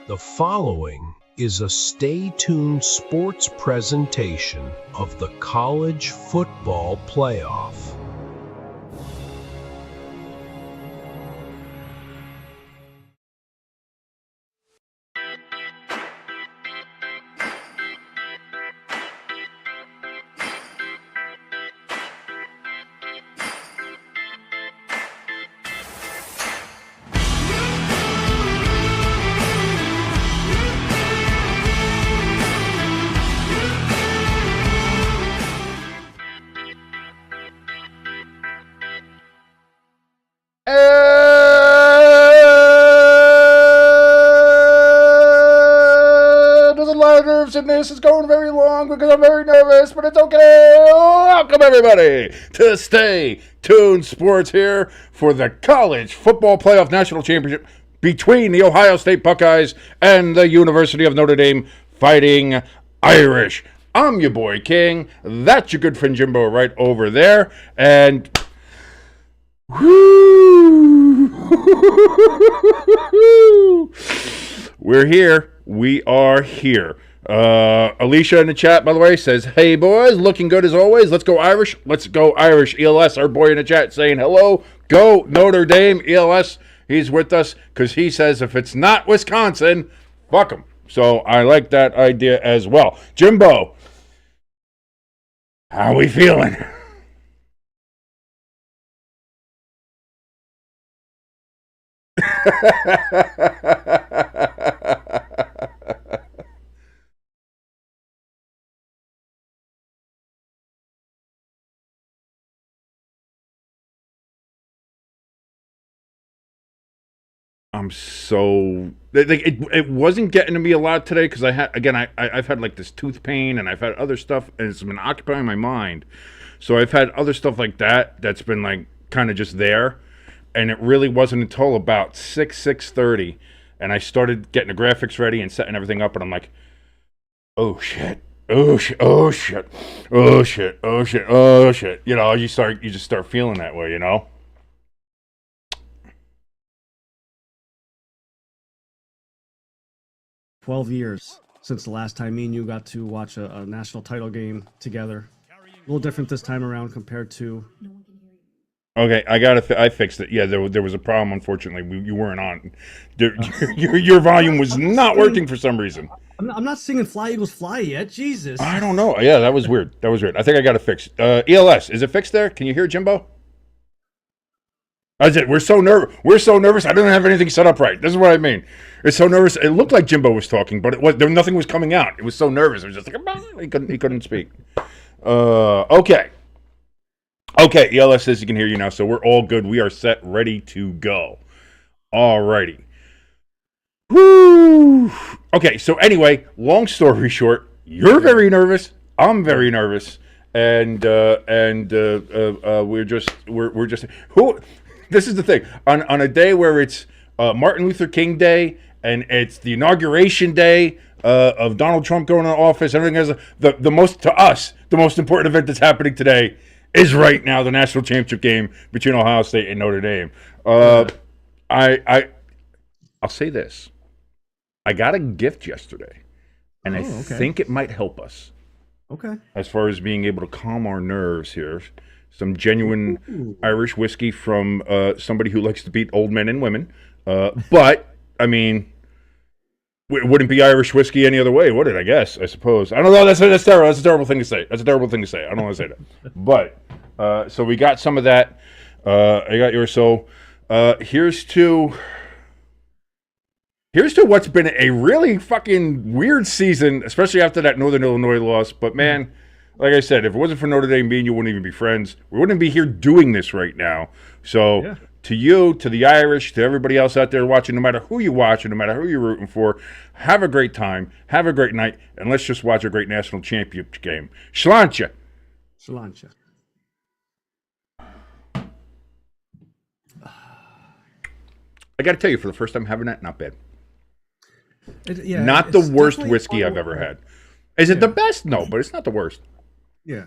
The following is a Stay Tuned sports presentation of the College Football Playoff. And this is going very long because I'm very nervous, but it's okay. Welcome, everybody, to Stay Tuned Sports here for the College Football Playoff National Championship between the Ohio State Buckeyes and the University of Notre Dame Fighting Irish. I'm your boy King. That's your good friend Jimbo right over there. And we're here. We are here. Alicia in the chat, by the way, says, "Hey boys, looking good as always. Let's go Irish. Let's go Irish." ELS, our boy in the chat, saying hello. Go Notre Dame. ELS, he's with us because he says if it's not Wisconsin, fuck them. So I like that idea as well. Jimbo, how we feeling? I'm so it wasn't getting to me a lot today because I've had like this tooth pain and I've had other stuff and it's been occupying my mind. So I've had other stuff like that's been like kind of just there, and it really wasn't until about 6:30, and I started getting the graphics ready and setting everything up, and I'm like, oh shit. Oh shit! Oh shit! Oh shit! Oh shit! Oh shit! You know, you just start feeling that way, you know. 12 years since the last time me and you got to watch a national title game together. A little different this time around compared to... Okay, I fixed it. Yeah, there was a problem, unfortunately. You weren't on. Your volume was not working for some reason. I'm not singing Fly Eagles Fly yet. Jesus. I don't know. Yeah, that was weird. I think I got it fixed. ELS, is it fixed there? Can you hear Jimbo? That's it. We're so nervous. I didn't have anything set up right. This is what I mean. It's so nervous. It looked like Jimbo was talking, but nothing was coming out. It was so nervous. It was just like he couldn't speak. Okay. Okay, ELS says he can hear you now, so we're all good. We are set, ready to go. Alrighty. Woo! Okay, so anyway, long story short, you're very nervous. I'm very nervous, and we're just who. This is the thing. On a day where it's Martin Luther King Day and it's the inauguration day of Donald Trump going into office, everything has the most important event that's happening today is right now the national championship game between Ohio State and Notre Dame. I'll say this. I got a gift yesterday, and I think it might help us. Okay. As far as being able to calm our nerves here. Some genuine Irish whiskey from somebody who likes to beat old men and women. But, I mean, it wouldn't be Irish whiskey any other way, would it? I suppose. I don't know. That's terrible. That's a terrible thing to say. I don't want to say that. But, so we got some of that. I got yours. So, here's to what's been a really fucking weird season, especially after that Northern Illinois loss. But, man... Like I said, if it wasn't for Notre Dame, me and you wouldn't even be friends. We wouldn't be here doing this right now. So to you, to the Irish, to everybody else out there watching, no matter who you watch, no matter who you're rooting for, have a great time, have a great night, and let's just watch a great national championship game. Sláinte. Sláinte. I got to tell you, for the first time having that, not bad. Yeah, not the worst whiskey I've ever had. Is it the best? No, but it's not the worst. Yeah.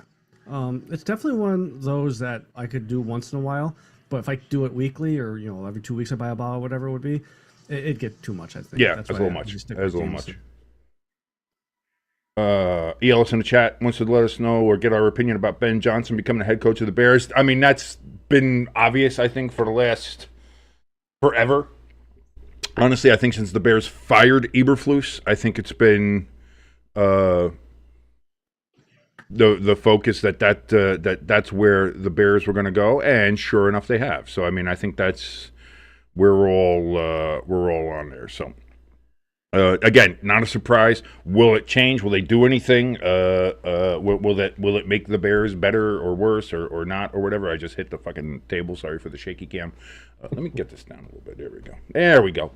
It's definitely one of those that I could do once in a while, but if I do it weekly or, every 2 weeks I buy a bottle, whatever it would be, It'd get too much, I think. Yeah, That's that's a why little I much. just stick That's a with little Jameson. much. ELS in the chat wants to let us know or get our opinion about Ben Johnson becoming the head coach of the Bears. I mean, that's been obvious, I think, for the last forever. Honestly, I think since the Bears fired Eberflus, I think it's been the focus that's where the Bears were going to go, and sure enough, they have. So, I mean, I think that's we're all on there. So. Again, not a surprise. Will it change? Will they do anything? Will it make the Bears better or worse or not or whatever? I just hit the fucking table. Sorry for the shaky cam. Let me get this down a little bit. There we go. There we go.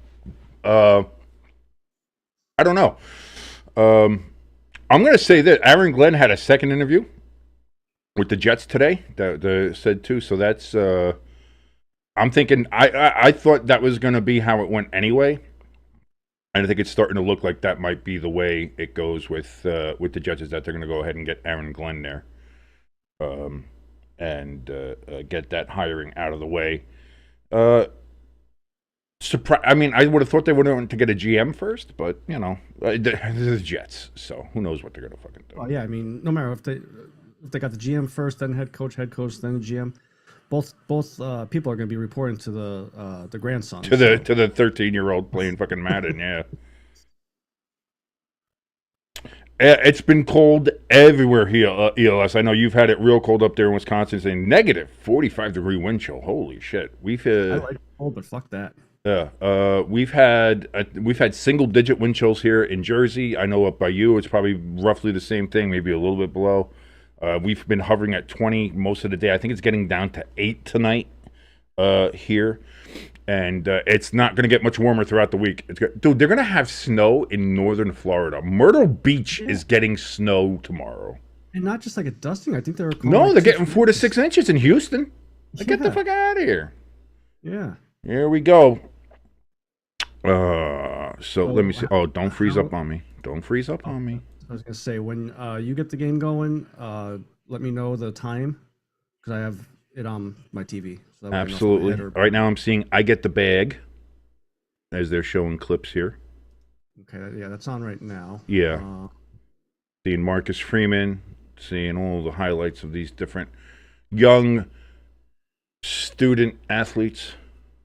I don't know. I'm going to say that Aaron Glenn had a second interview with the Jets today. That said too. So that's. I'm thinking. I thought that was going to be how it went anyway. And I think it's starting to look like that might be the way it goes with the Jets, is that they're going to go ahead and get Aaron Glenn there, and get that hiring out of the way. I mean, I would have thought they would have wanted to get a GM first, but you know, they're the Jets, so who knows what they're going to fucking do. Well, yeah, I mean, no matter if they got the GM first, then head coach, then the GM. Both people are going to be reporting to the grandson. To the 13-year-old playing fucking Madden, yeah. It's been cold everywhere here, ELS. I know you've had it real cold up there in Wisconsin, saying negative 45-degree wind chill. Holy shit. I like cold, but fuck that. Yeah, we've had single-digit wind chills here in Jersey. I know up by you, it's probably roughly the same thing, maybe a little bit below. We've been hovering at 20 most of the day. I think it's getting down to 8 tonight here. And it's not going to get much warmer throughout the week. Dude, they're going to have snow in northern Florida. Myrtle Beach is getting snow tomorrow. And not just like a dusting. I think they're getting 4 to 6 inches in Houston. Get the fuck out of here. Yeah. Here we go. So let me see. Oh, don't freeze up on me. Don't freeze up on me. I was gonna say, when you get the game going, let me know the time, because I have it on my TV. So absolutely. Right now I'm seeing I Get the Bag, as they're showing clips here. Okay, yeah, that's on right now. Yeah. Seeing Marcus Freeman, seeing all the highlights of these different young student athletes.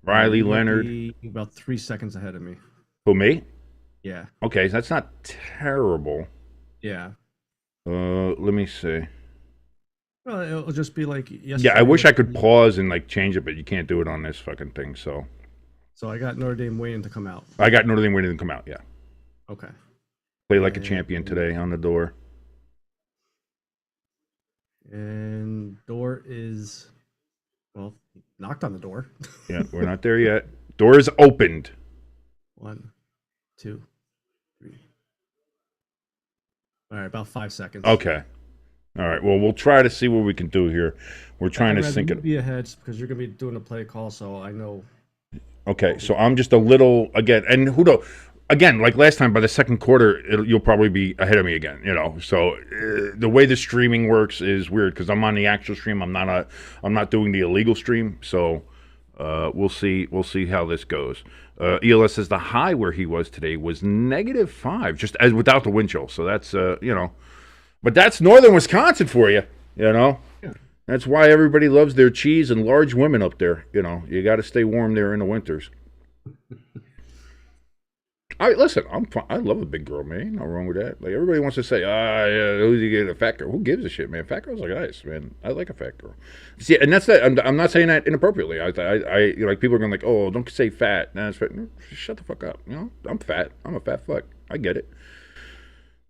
Riley Leonard. About 3 seconds ahead of me. Who, me? Yeah. Okay, that's not terrible. Yeah. Let me see. Well, it'll just be like yesterday. Yeah, I wish I could pause and like change it, but you can't do it on this fucking thing. So I got Notre Dame waiting to come out. I got Notre Dame waiting to come out. Yeah. Okay. Play like a champion today on the door. And door is, well, knocked on the door. Yeah, we're not there yet. Door is opened. 1, 2, 3. All right, about 5 seconds. Okay. All right. Well, we'll try to see what we can do here. We're trying to sync it. Be ahead because you're going to be doing a play call, so I know. Okay, so I'm just a little again, and who knows? Again, like last time, by the second quarter, you'll probably be ahead of me again. You know, so the way the streaming works is weird because I'm on the actual stream. I'm not doing the illegal stream. So we'll see. We'll see how this goes. ELS says the high where he was today was -5, just as without the wind chill. So that's but that's northern Wisconsin for you. You know, yeah. That's why everybody loves their cheese and large women up there. You know, you got to stay warm there in the winters. Listen, I love a big girl, man. Nothing wrong with that. Like everybody wants to say, yeah, who's you get a fat girl? Who gives a shit, man? Fat girls are nice, man. I like a fat girl. See, and that's that. I'm not saying that inappropriately. I like people are going like, oh, don't say fat. Nah, it's fat. No, shut the fuck up. You know, I'm fat. I'm a fat fuck. I get it.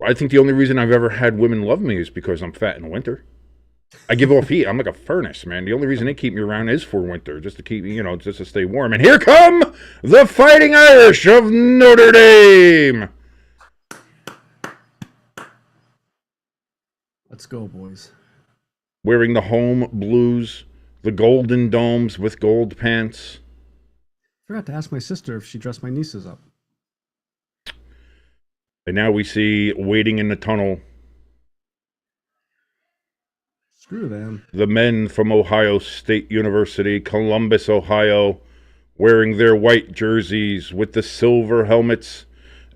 I think the only reason I've ever had women love me is because I'm fat in the winter. I give off heat. I'm like a furnace, man. The only reason they keep me around is for winter, just to keep me, just to stay warm. And here come the Fighting Irish of Notre Dame. Let's go, boys. Wearing the home blues, the golden domes with gold pants. Forgot to ask my sister if she dressed my nieces up. And now we see waiting in the tunnel. Screw them. The men from Ohio State University, Columbus, Ohio, wearing their white jerseys with the silver helmets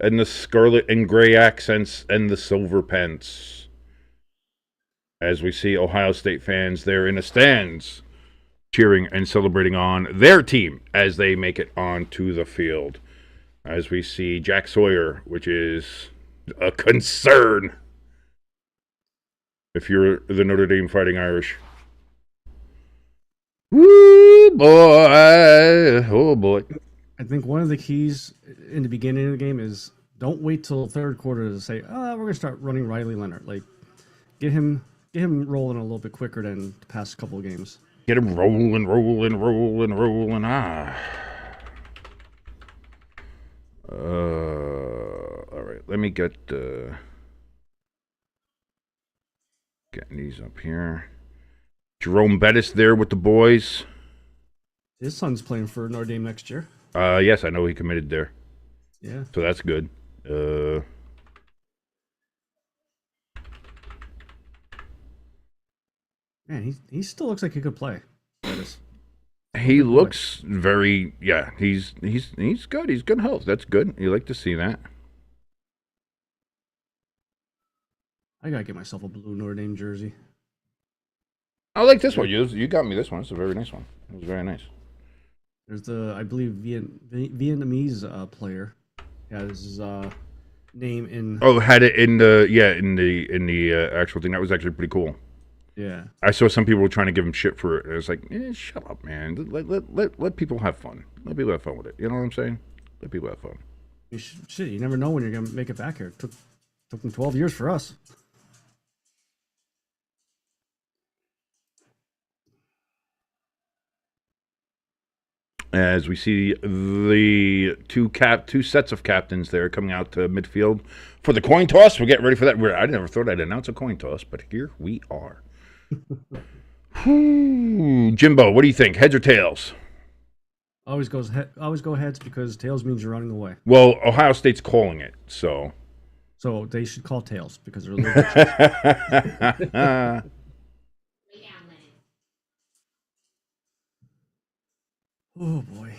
and the scarlet and gray accents and the silver pants. As we see Ohio State fans there in the stands cheering and celebrating on their team as they make it onto the field. As we see Jack Sawyer, which is a concern if you're the Notre Dame Fighting Irish. Woo, boy. Oh, boy. I think one of the keys in the beginning of the game is don't wait till third quarter to say, we're going to start running Riley Leonard. Like, get him rolling a little bit quicker than the past couple of games. Get him rolling. All right, let me get getting these up here. Jerome Bettis there with the boys. His son's playing for Notre Dame next year. Yes, I know he committed there. Yeah. So that's good. Man, he still looks like he could play. He looks very, yeah, he's good. He's good health. That's good. You like to see that. I gotta get myself a blue Notre Dame jersey. I like this one. You got me this one. It's a very nice one. It was very nice. There's the, I believe, Vietnamese player. Yeah, this is name in. Oh, had it in the actual thing. That was actually pretty cool. Yeah. I saw some people were trying to give him shit for it. It was like, shut up, man. Let people have fun. Let people have fun with it. You know what I'm saying? Let people have fun. Shit, you never know when you're gonna make it back here. It took them 12 years for us. As we see the two sets of captains there coming out to midfield for the coin toss. We're getting ready for that. I never thought I'd announce a coin toss, but here we are. Jimbo, what do you think? Heads or tails? Always go heads because tails means you're running away. Well, Ohio State's calling it, so they should call tails because they're a little bit. Oh boy.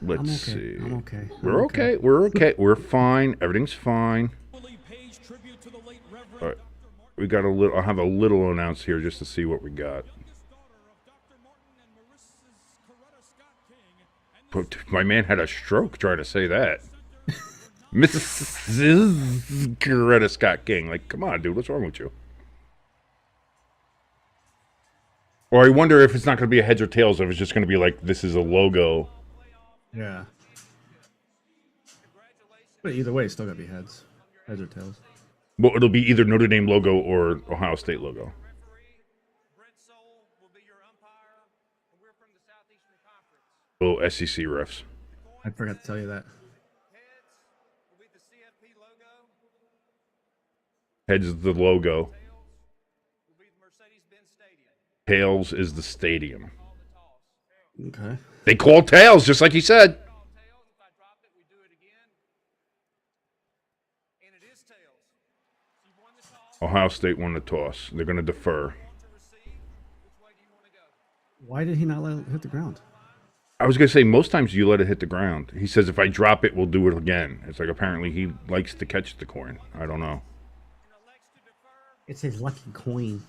Let's see. I'm okay. We're okay. We're okay. We're fine. Everything's fine. All right. We got a little. I'll have a little announce here just to see what we got. But my man had a stroke trying to say that. Mrs. Coretta Scott King. Like, come on, dude. What's wrong with you? Or I wonder if it's not going to be a heads or tails, if it's just going to be like, this is a logo. Yeah. But either way, it's still going to be heads or tails. Well, it'll be either Notre Dame logo or Ohio State logo. Oh, SEC refs. I forgot to tell you that. Heads is the logo. Tails is the stadium. Okay. They call tails, just like he said. Ohio State won the toss. They're going to defer. Why did he not let it hit the ground? I was going to say, most times you let it hit the ground. He says, if I drop it, we'll do it again. It's like apparently he likes to catch the coin. I don't know. It's his lucky coin.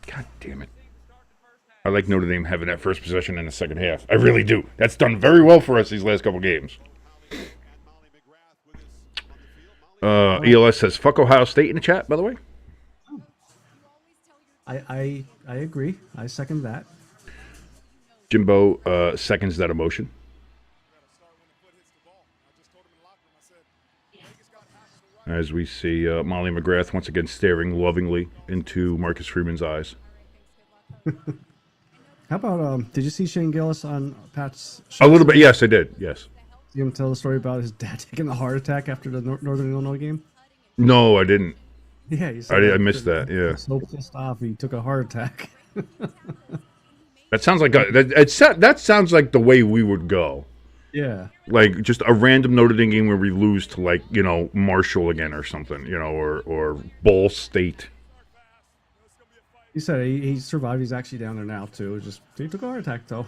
God damn it. I like Notre Dame having that first possession in the second half. I really do. That's done very well for us these last couple games. ELS says, fuck Ohio State in the chat, by the way. I agree. I second that. Jimbo seconds that emotion. As we see Molly McGrath once again staring lovingly into Marcus Freeman's eyes. How about, did you see Shane Gillis on Pat's show? A little bit, yes, I did, yes. See him tell the story about his dad taking a heart attack after the Northern Illinois game? No, I didn't. Yeah, I missed that, yeah. So pissed off, he took a heart attack. That sounds like that sounds like the way we would go. Yeah. Like just a random Notre Dame game where we lose to, like, you know, Marshall again or something, you know, or Ball State. He said he survived. He's actually down there now too. He took a heart attack though.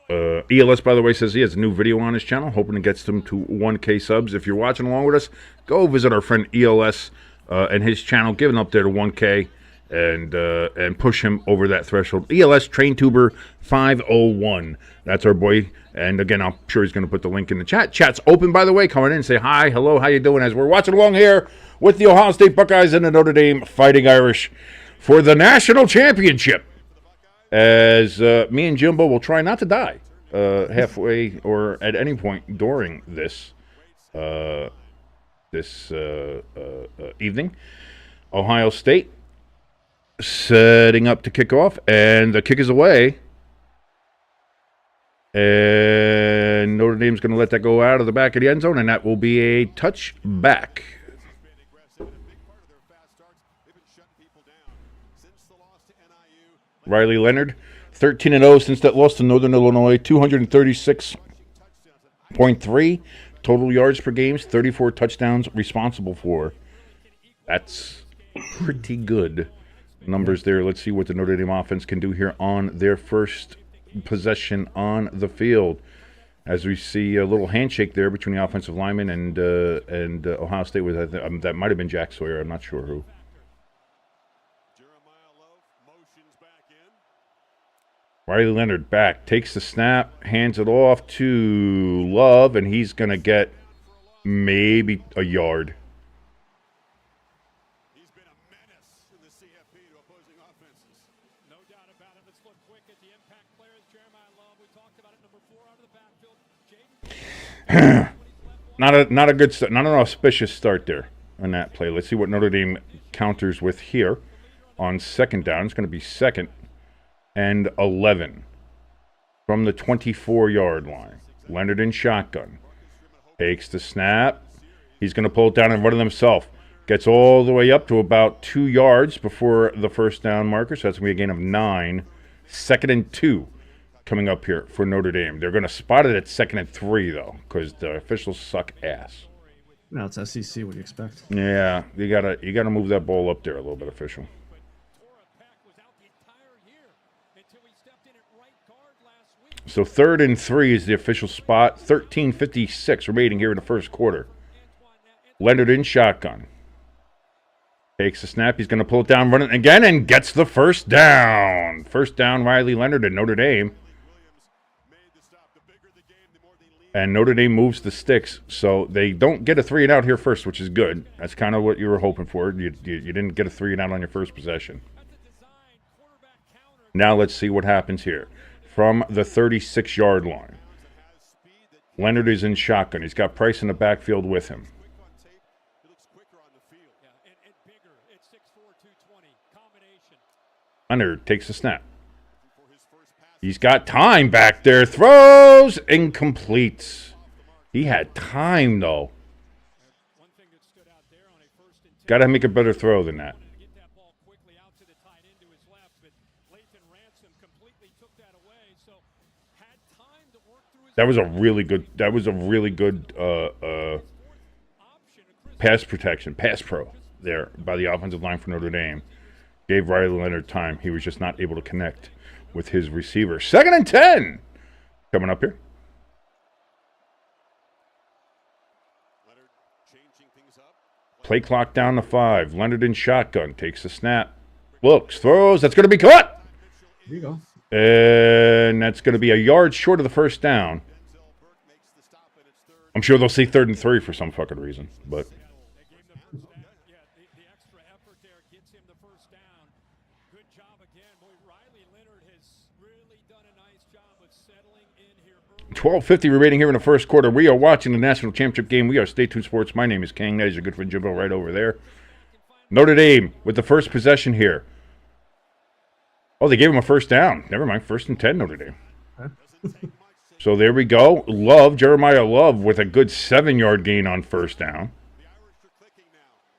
ELS, by the way, says he has a new video on his channel, hoping to get them to 1K subs. If you're watching along with us, go visit our friend ELS and his channel. Give an up there to 1K and push him over that threshold. ELS Train Tuber 501. That's our boy. And again, I'm sure he's going to put the link in the chat. Chat's open, by the way. Come on in and say hi, hello, how you doing? As we're watching along here with the Ohio State Buckeyes and the Notre Dame Fighting Irish for the national championship. As me and Jimbo will try not to die halfway or at any point during this evening. Ohio State setting up to kick off, and the kick is away. And Notre Dame's going to let that go out of the back of the end zone, and that will be a touchback. Riley Leonard, 13-0 since that loss to Northern Illinois, 236.3 total yards per game, 34 touchdowns responsible for. That's pretty good numbers there. Let's see what the Notre Dame offense can do here on their first possession on the field. As we see a little handshake there between the offensive lineman and Ohio State. That might have been Jack Sawyer. I'm not sure who. Riley Leonard back, takes the snap, hands it off to Love, and he's going to get maybe a yard. He's been a menace in the CFP to opposing offenses. No doubt about it. Let's look quick at the impact players. Jeremiah Love, we talked about it, number 4 out of the backfield. Not a good start, not an auspicious start there on that play. Let's see what Notre Dame counters with here on second down. It's going to be 2nd and 11 from the 24-yard line. Leonard in shotgun. Takes the snap. He's going to pull it down and run it himself. Gets all the way up to about 2 yards before the first down marker. So that's going to be a gain of 9. 2nd and 2 coming up here for Notre Dame. They're going to spot it at 2nd and 3, though, because the officials suck ass. No, it's SEC. What do you expect? Yeah, you gotta move that ball up there a little bit, official. So 3rd and 3 is the official spot. 13:56 remaining here in the first quarter. Leonard in shotgun. Takes the snap. He's going to pull it down, run it again, and gets the first down. First down, Riley Leonard and Notre Dame. And Notre Dame moves the sticks, so they don't get a 3-and-out here first, which is good. That's kind of what you were hoping for. You didn't get a 3-and-out on your first possession. Now let's see what happens here. From the 36-yard line. Leonard is in shotgun. He's got Price in the backfield with him. Leonard takes the snap. He's got time back there. Throws. Incomplete. He had time, though. Got to make a better throw than that. That was a really good pass protection, pass pro there by the offensive line for Notre Dame. Gave Riley Leonard time. He was just not able to connect with his receiver. 2nd and 10 coming up here. Play clock down to 5. Leonard in shotgun. Takes the snap. Looks, throws. That's going to be caught. There you go. And that's going to be a yard short of the first down. I'm sure they'll see 3rd and 3 for some fucking reason, but... The extra effort there gets him the first down. Good job again. Boy, Riley Leonard has really done a nice job of settling in here early. 12:50 remaining here in the first quarter. We are watching the national championship game. We are Stay Tuned Sports. My name is King. That is your good friend Jimbo right over there. Notre Dame with the first possession here. Oh, they gave him a first down. Never mind. 1st and 10, Notre Dame. So there we go. Jeremiah Love with a good 7-yard gain on first down.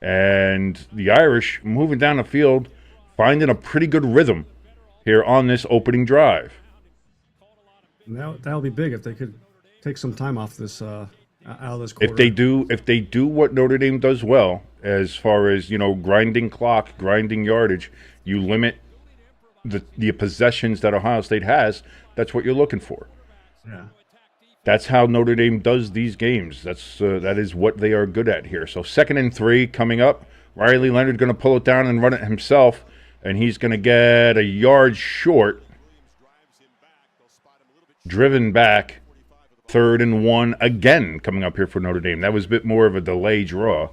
And the Irish moving down the field, finding a pretty good rhythm here on this opening drive. That'll be big if they could take some time off this out of this quarter. If they do what Notre Dame does well, as far as grinding clock, grinding yardage, you limit the possessions that Ohio State has. That's what you're looking for. Yeah. That's how Notre Dame does these games. That is what they are good at here. So 2nd and 3 coming up. Riley Leonard going to pull it down and run it himself, and he's going to get a yard short. Driven back. 3rd and 1 again coming up here for Notre Dame. That was a bit more of a delay draw.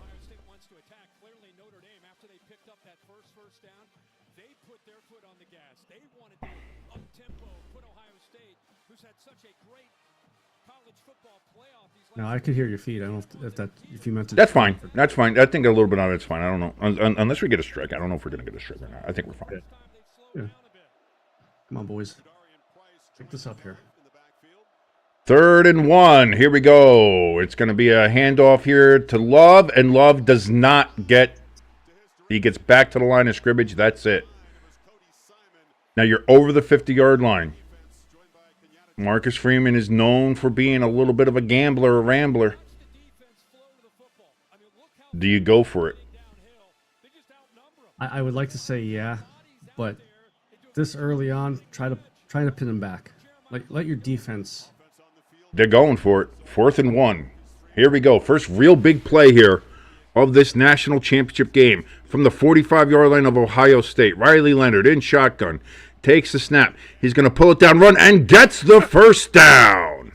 No, I could hear your feet. I don't know if you meant to. That's fine. That's fine. I think a little bit on it's fine. I don't know. Unless we get a strike. I don't know if we're going to get a strike or not. I think we're fine. Yeah. Come on, boys. Pick this up here. 3rd and 1. Here we go. It's going to be a handoff here to Love, and Love does not get. He gets back to the line of scrimmage. That's it. Now you're over the 50-yard line. Marcus Freeman is known for being a little bit of a gambler, a rambler. Do you go for it? I would like to say yeah, but this early on, try to pin him back. Let your defense. They're going for it. 4th and 1. Here we go. First real big play here of this national championship game from the 45-yard line of Ohio State. Riley Leonard in shotgun. Takes the snap. He's going to pull it down, run, and gets the first down.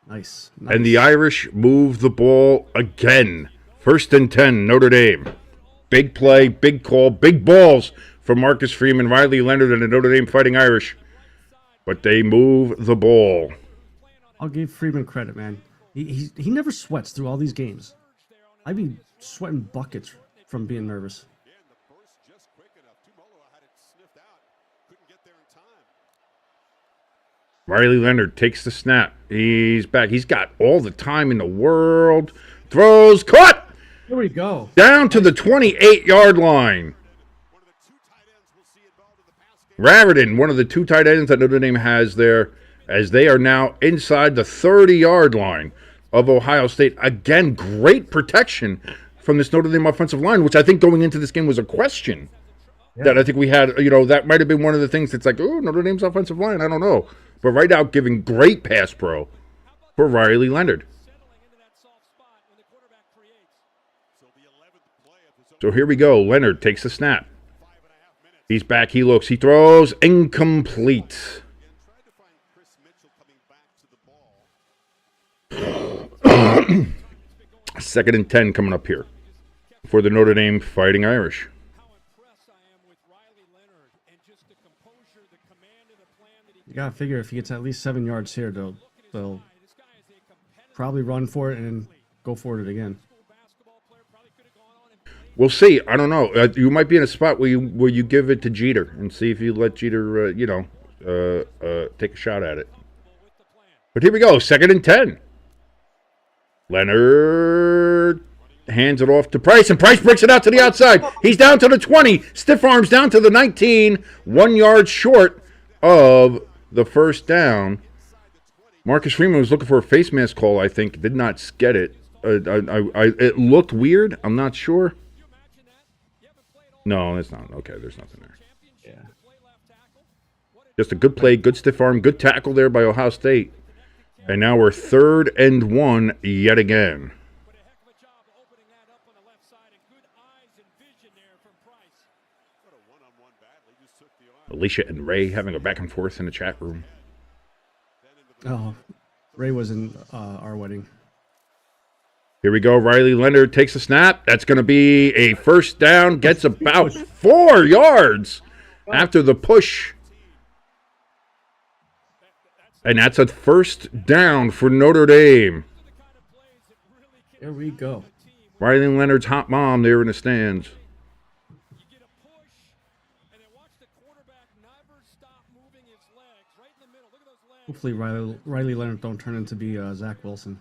Nice. And the Irish move the ball again. 1st and 10, Notre Dame. Big play, big call, big balls for Marcus Freeman, Riley Leonard, and the Notre Dame Fighting Irish. But they move the ball. I'll give Freeman credit, man. He never sweats through all these games. I'd be sweating buckets from being nervous. Riley Leonard takes the snap. He's back. He's got all the time in the world. Throws. Caught! Here we go. Down to the 28-yard line. Raritan, one of the 2 tight ends that Notre Dame has there, as they are now inside the 30-yard line of Ohio State. Again, great protection from this Notre Dame offensive line, which I think going into this game was a question. Yeah. That I think we had, that might have been one of the things that's like, oh, Notre Dame's offensive line, I don't know. But right now, giving great pass pro for Riley Leonard. So here we go. Leonard takes the snap. He's back. He looks. He throws. Incomplete. 2nd and 10 coming up here for the Notre Dame Fighting Irish. You gotta figure if he gets at least 7 yards here, they'll probably run for it and go for it again. We'll see. I don't know. You might be in a spot where you give it to Jeter and see if you let Jeter, take a shot at it. But here we go. 2nd and 10. Leonard hands it off to Price, and Price breaks it out to the outside. He's down to the 20. Stiff arms down to the 19. 1 yard short of the first down. Marcus Freeman was looking for a face mask call, I think. Did not get it. It looked weird. I'm not sure. No, it's not. Okay, there's nothing there. Yeah. Just a good play, good stiff arm, good tackle there by Ohio State. And now we're 3rd and 1 yet again. Alicia and Ray having a back and forth in the chat room. Oh, Ray was in our wedding. Here we go. Riley Leonard takes a snap. That's going to be a first down. Gets about 4 yards after the push. And that's a first down for Notre Dame. Here we go. Riley Leonard's hot mom there in the stands. Hopefully Riley Leonard don't turn into be Zach Wilson.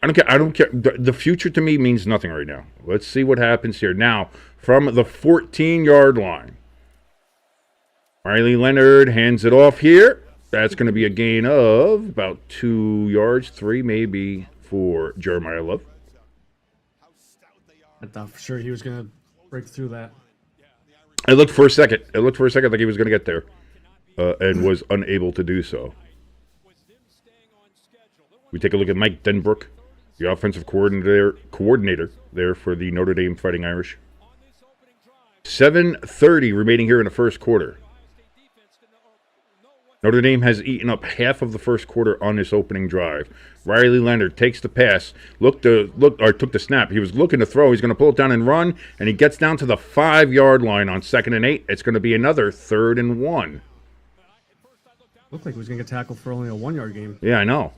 I don't care. The future to me means nothing right now. Let's see what happens here. Now, from the 14-yard line, Riley Leonard hands it off here. That's going to be a gain of about 2 yards, 3 maybe for Jeremiah Love. I thought for sure he was going to break through that. It looked for a second like he was going to get there. and was unable to do so. We take a look at Mike Denbrook, the offensive coordinator there for the Notre Dame Fighting Irish. 7:30 remaining here in the first quarter. Notre Dame has eaten up half of the first quarter on this opening drive. Riley Leonard takes the pass, took the snap. He was looking to throw. He's going to pull it down and run, and he gets down to the 5-yard line on 2nd and 8. It's going to be another 3rd and 1. Looked like he was going to get tackled for only a 1-yard game. Yeah, I know.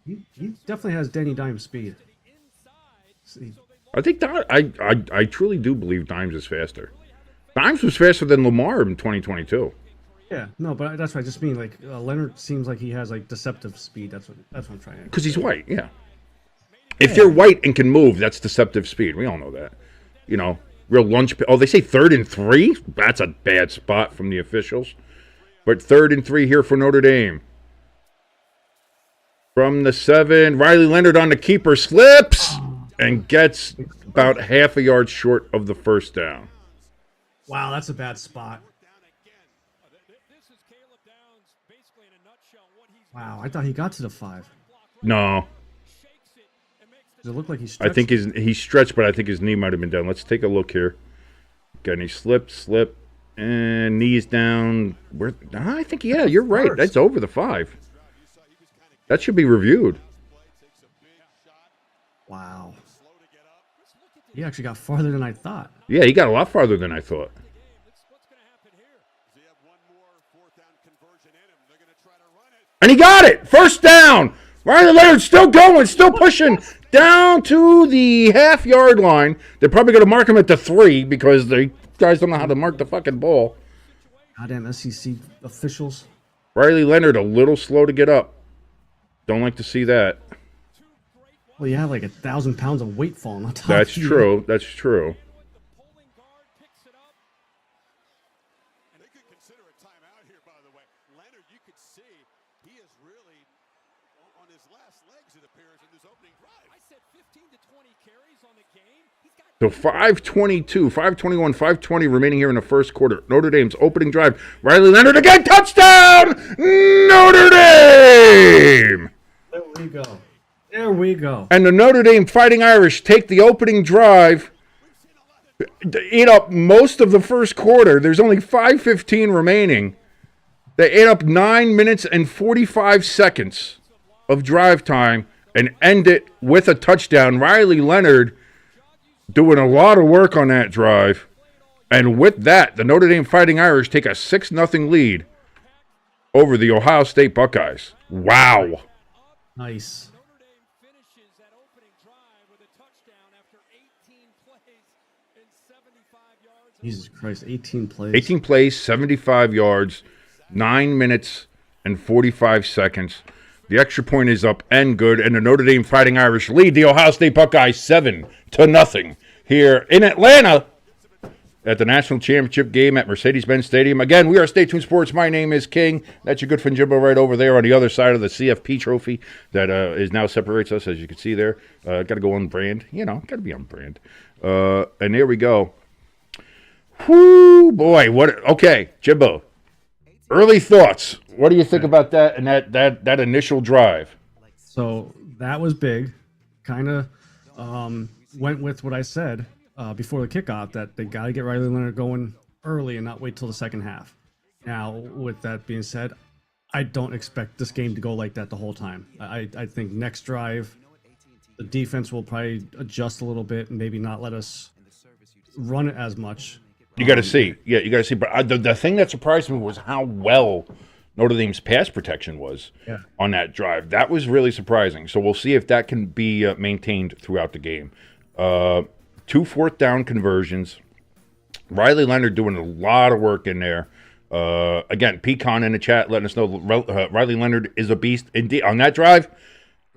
He definitely has Danny Dimes speed. I think I truly do believe Dimes is faster. Dimes was faster than Lamar in 2022. Yeah, no, but that's what I just mean. Like Leonard seems like he has like deceptive speed. That's what I'm trying to. Because he's white, yeah. If you're white and can move, that's deceptive speed. We all know that. You know, real lunch. Oh, they say 3rd and 3. That's a bad spot from the officials. But 3rd and 3 here for Notre Dame. From the 7, Riley Leonard on the keeper slips and gets about half a yard short of the first down. Wow, that's a bad spot. Wow, I thought he got to the 5. No. Does it look like he stretched? I think he stretched, but I think his knee might have been down. Let's take a look here. Again, he slip, and knees down. I think, yeah, you're right. That's over the 5. That should be reviewed. Wow. He actually got farther than I thought. Yeah, he got a lot farther than I thought. And he got it! First down! Riley Leonard still going, still pushing down to the half-yard line. They're probably going to mark him at the 3 because the guys don't know how to mark the fucking ball. Goddamn SEC officials. Riley Leonard a little slow to get up. Don't like to see that. Well, you have like 1,000 pounds of weight falling on top. That's true. That's true. So 5:22, 5:21, 5:20 remaining here in the first quarter. Notre Dame's opening drive. Riley Leonard again, touchdown! Notre Dame! There we go. There we go. And the Notre Dame Fighting Irish take the opening drive, eat up most of the first quarter. There's only 5:15 remaining. They ate up 9 minutes and 45 seconds of drive time and end it with a touchdown. Riley Leonard doing a lot of work on that drive. And with that, the Notre Dame Fighting Irish take a 6-0 lead over the Ohio State Buckeyes. Wow. Nice. Jesus Christ, 18 plays. 18 plays, 75 yards, 9 minutes and 45 seconds. The extra point is up and good, and the Notre Dame Fighting Irish lead the Ohio State Buckeyes 7-0 here in Atlanta at the National Championship game at Mercedes Benz Stadium. Again, we are Stay Tuned Sports. My name is King. That's your good friend Jimbo right over there on the other side of the CFP trophy that is now separates us, as you can see there. Got to go on brand. You know, got to be on brand. And there we go. Whoo, boy. Okay, Jimbo. Early thoughts. What do you think about that and that initial drive? So that was big. Kind of went with what I said before the kickoff, that they got to get Riley Leonard going early and not wait till the second half. Now, with that being said, I don't expect this game to go like that the whole time. I think next drive, the defense will probably adjust a little bit and maybe not let us run it as much. You got to see. Yeah, you got to see. But the thing that surprised me was how well Notre Dame's pass protection was on that drive. That was really surprising. So we'll see if that can be maintained throughout the game. 2 fourth-down conversions. Riley Leonard doing a lot of work in there. Again, Pecan in the chat letting us know Riley Leonard is a beast. Indeed, on that drive,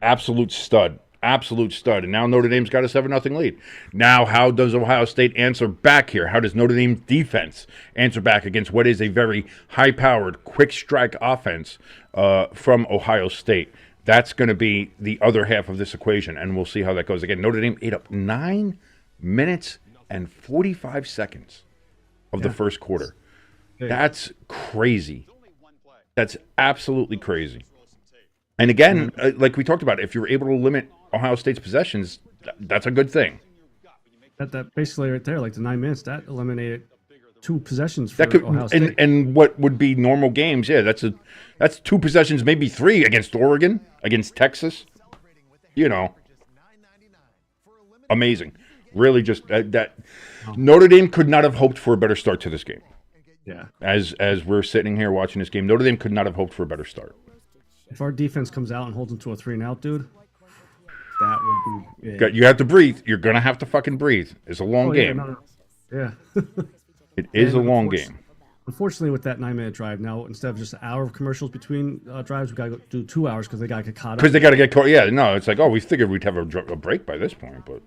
absolute stud. Absolute stud. And now Notre Dame's got a 7-0 lead. Now, how does Ohio State answer back here? How does Notre Dame's defense answer back against what is a very high-powered, quick-strike offense from Ohio State? That's going to be the other half of this equation, and we'll see how that goes. Again, Notre Dame ate up 9 minutes and 45 seconds of the first quarter. That's crazy. That's absolutely crazy. And again, like we talked about, if you're able to limit Ohio State's possessions, that's a good thing. That basically right there, like the 9 minutes, that eliminated 2 possessions for That could, Ohio State. and what would be normal games, that's 2 possessions, maybe 3 against Oregon, against Texas. Amazing. Really, just that Notre Dame could not have hoped for a better start to this game. Yeah. As we're sitting here watching this game, Notre Dame could not have hoped for a better start. If our defense comes out and holds them to a 3-and-out, dude, that would be big. You have to breathe. You're gonna have to fucking breathe. It's a long game. Yeah. It is a long game. Unfortunately, with that 9-minute drive, now instead of just an hour of commercials between drives, we got to do 2 hours because they got to get caught up. Because they got to get caught. Yeah, no, it's like, we figured we'd have a break by this point, but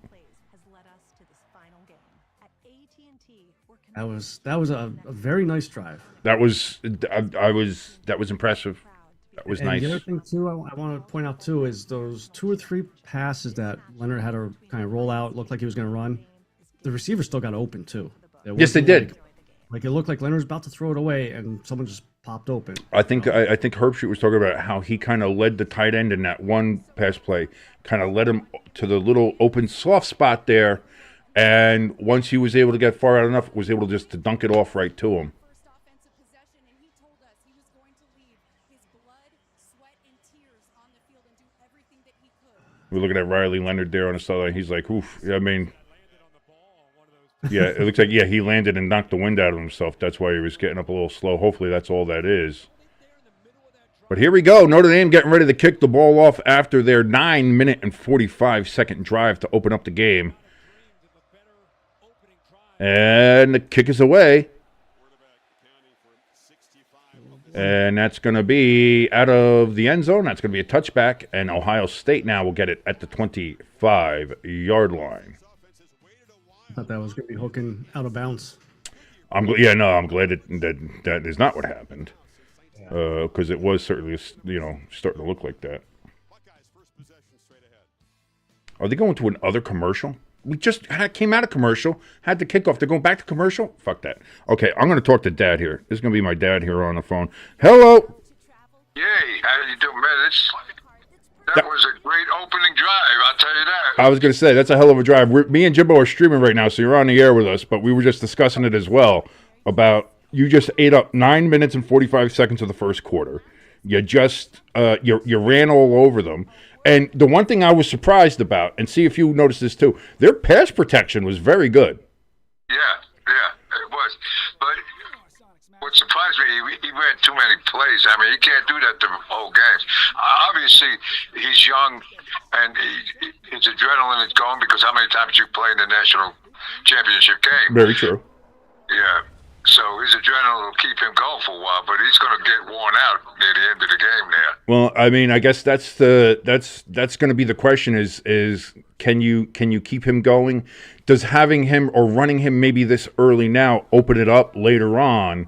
that was a very nice drive. That was impressive. That was nice. The other thing too, I want to point out too, is those 2 or 3 passes that Leonard had to kind of roll out, looked like he was going to run. The receiver still got open too. Yes, they did. Like it looked like Leonard was about to throw it away, and someone just popped open. I think Herbstreit was talking about how he kind of led the tight end in that one pass play, kind of led him to the little open soft spot there, and once he was able to get far out enough, was able just to dunk it off right to him. We're looking at Riley Leonard there on the sideline. He's like, oof. I mean, yeah, it looks like, he landed and knocked the wind out of himself. That's why he was getting up a little slow. Hopefully that's all that is. But here we go. Notre Dame getting ready to kick the ball off after their 9-minute and 45-second drive to open up the game. And the kick is away. And that's going to be out of the end zone. That's going to be a touchback. And Ohio State now will get it at the 25-yard line. I thought that was going to be hooking out of bounds. I'm glad that is not what happened. Because it was certainly, starting to look like that. Are they going to another commercial? We just came out of commercial, had the kickoff. They're going back to commercial? Fuck that. Okay, I'm going to talk to Dad here. This is going to be my dad here on the phone. Hello. Yay, how you doing, man? That was a great opening drive, I'll tell you that. I was going to say, that's a hell of a drive. Me and Jimbo are streaming right now, so you're on the air with us, but we were just discussing it as well about you just ate up 9 minutes and 45 seconds of the first quarter. You just, you ran all over them. And the one thing I was surprised about, and see if you noticed this too, their pass protection was very good. Yeah, it was. But what surprised me, he ran too many plays. I mean, he can't do that the whole games. Obviously, he's young, and his adrenaline is going because how many times you play in the national championship game. Very true. Yeah. So his adrenaline will keep him going for a while, but he's going to get worn out near the end of the game there. Well, I mean, I guess that's going to be the question: is can you keep him going? Does having him or running him maybe this early now open it up later on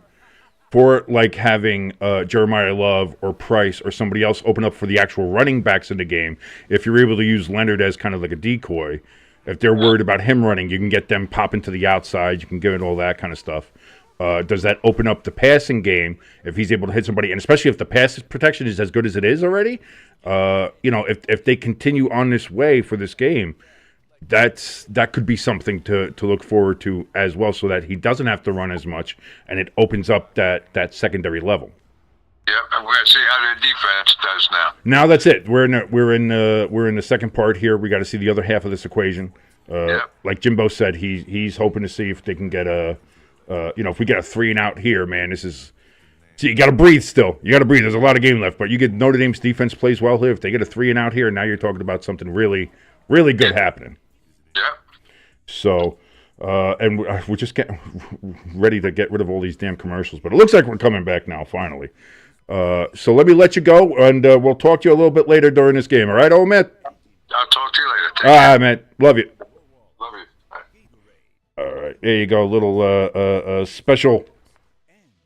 for like having Jeremiah Love or Price or somebody else open up for the actual running backs in the game? If you're able to use Leonard as kind of like a decoy, if they're worried about him running, you can get them popping to the outside. You can give it all that kind of stuff. Does that open up the passing game if he's able to hit somebody, and especially if the pass protection is as good as it is already? If they continue on this way for this game, that could be something to look forward to as well, so that he doesn't have to run as much, and it opens up that secondary level. Yeah, and we're gonna see how their defense does now. Now that's it. We're in the second part here. We got to see the other half of this equation. Like Jimbo said, he's hoping to see if they can get if we get a 3-and-out here, man, this is. See, you got to breathe still. You got to breathe. There's a lot of game left, but you get Notre Dame's defense plays well here. If they get a 3-and-out here, now you're talking about something really, really good happening. Yeah. So, and we're just getting ready to get rid of all these damn commercials, but it looks like we're coming back now, finally. So let me let you go, and we'll talk to you a little bit later during this game. All right, old man? I'll talk to you later. Take all care. right, man. Love you. Love you. Bye. All right, there you go. A little special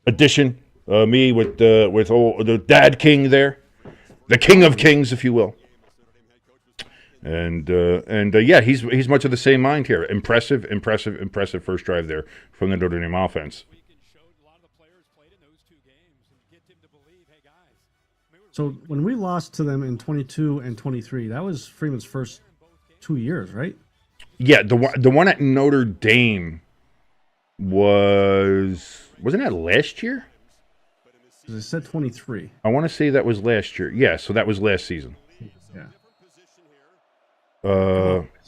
edition. Me with all the Dad King there, the King of Kings, if you will. And yeah, he's much of the same mind here. Impressive first drive there from the Notre Dame offense. A lot of the players played in those 2 games and get him to believe, hey guys, So when we lost to them in 22 and 23, that was Freeman's first 2 years, right? Yeah, the one at Notre Dame wasn't that last year? It said 23. I want to say that was last year. Yeah, so that was last season. Yeah.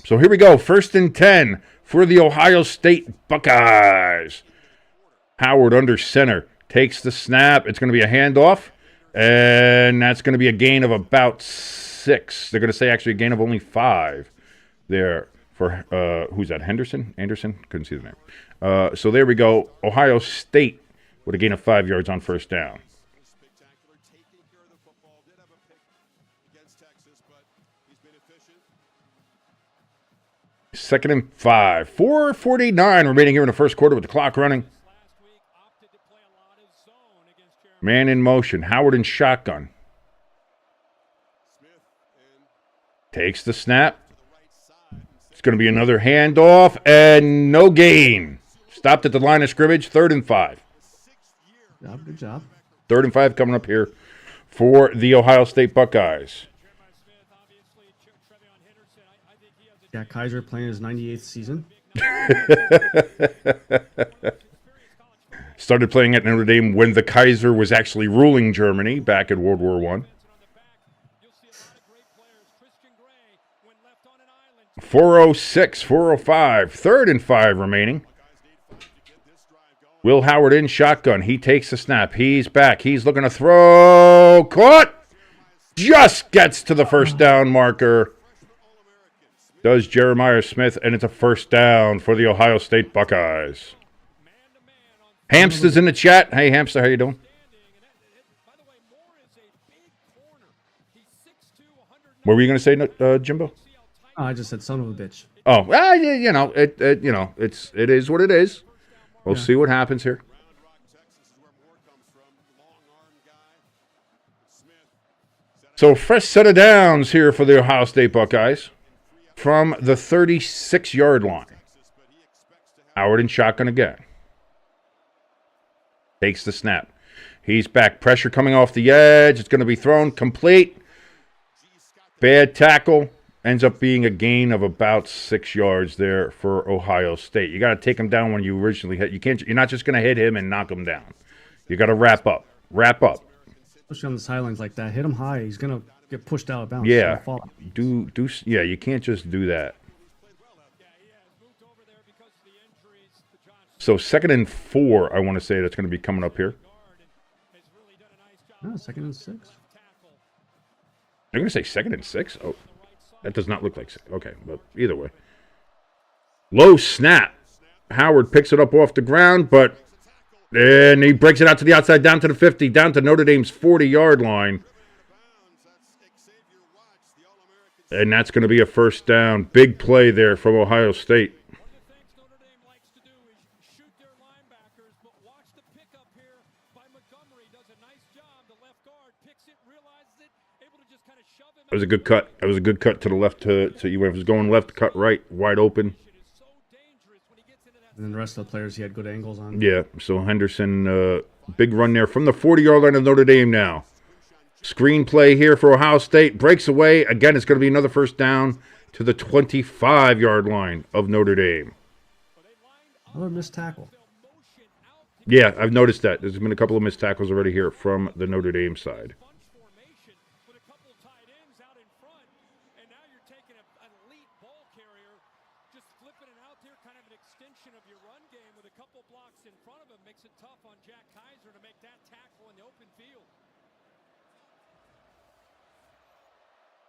So here we go. 1st and 10 for the Ohio State Buckeyes. Howard under center takes the snap. It's going to be a handoff, and that's going to be a gain of about 6. They're going to say actually a gain of only 5 there for who's that? Henderson? Anderson? Couldn't see the name. So there we go. Ohio State with a gain of 5 yards on 1st down. Second and 5. 4:49 remaining here in the first quarter with the clock running. Man in motion. Howard in shotgun. Takes the snap. It's going to be another handoff and no gain. Stopped at the line of scrimmage. 3rd and 5. Good job. 3rd and 5 coming up here for the Ohio State Buckeyes. Yeah, Kaiser playing his 98th season. Started playing at Notre Dame when the Kaiser was actually ruling Germany back in World War I. 4:06, 4:05, 3rd and 5 remaining. Will Howard in shotgun. He takes the snap. He's back. He's looking to throw. Caught. Just gets to the 1st down marker. Does Jeremiah Smith, and it's a 1st down for the Ohio State Buckeyes. Hamster's in the chat. Hey, Hamster, how you doing? What were you going to say, Jimbo? Oh, I just said son of a bitch. Oh, it is what it is. We'll see what happens here. So, fresh set of downs here for the Ohio State Buckeyes from the 36-yard line. Howard in shotgun again. Takes the snap. He's back. Pressure coming off the edge. It's going to be thrown complete. Bad tackle. Ends up being a gain of about 6 yards there for Ohio State. You got to take him down when you originally hit. You're not just going to hit him and knock him down. You got to wrap up. Wrap up. Especially on the sidelines like that. Hit him high. He's going to get pushed out of bounds. Yeah. Yeah, you can't just do that. So 2nd and 4, I want to say that's going to be coming up here. Oh, 2nd and 6. They're going to say 2nd and 6? Oh, that does not look like 6. Okay, but either way. Low snap. Howard picks it up off the ground, but then he breaks it out to the outside, down to the 50, down to Notre Dame's 40-yard line. And that's going to be a 1st down. Big play there from Ohio State. That was a good cut. That was a good cut to the left. To you. It was going left, cut right, wide open. And then the rest of the players he had good angles on. Yeah, so Henderson, big run there from the 40-yard line of Notre Dame now. Screen play here for Ohio State. Breaks away. Again, it's going to be another 1st down to the 25-yard line of Notre Dame. Another missed tackle. Yeah, I've noticed that. There's been a couple of missed tackles already here from the Notre Dame side.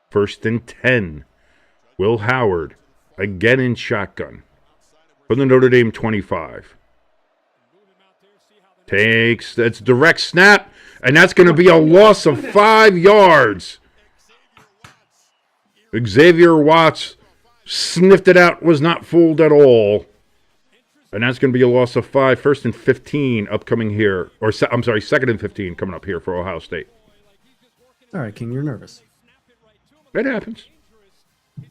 First and 10. Will Howard, again in shotgun, from the Notre Dame 25. That's direct snap, and that's going to be a loss of 5 yards. Xavier Watts sniffed it out, was not fooled at all. And that's going to be a loss of 5. 1st and 15 upcoming here. I'm sorry, 2nd and 15 coming up here for Ohio State. All right, King, you're nervous. That happens.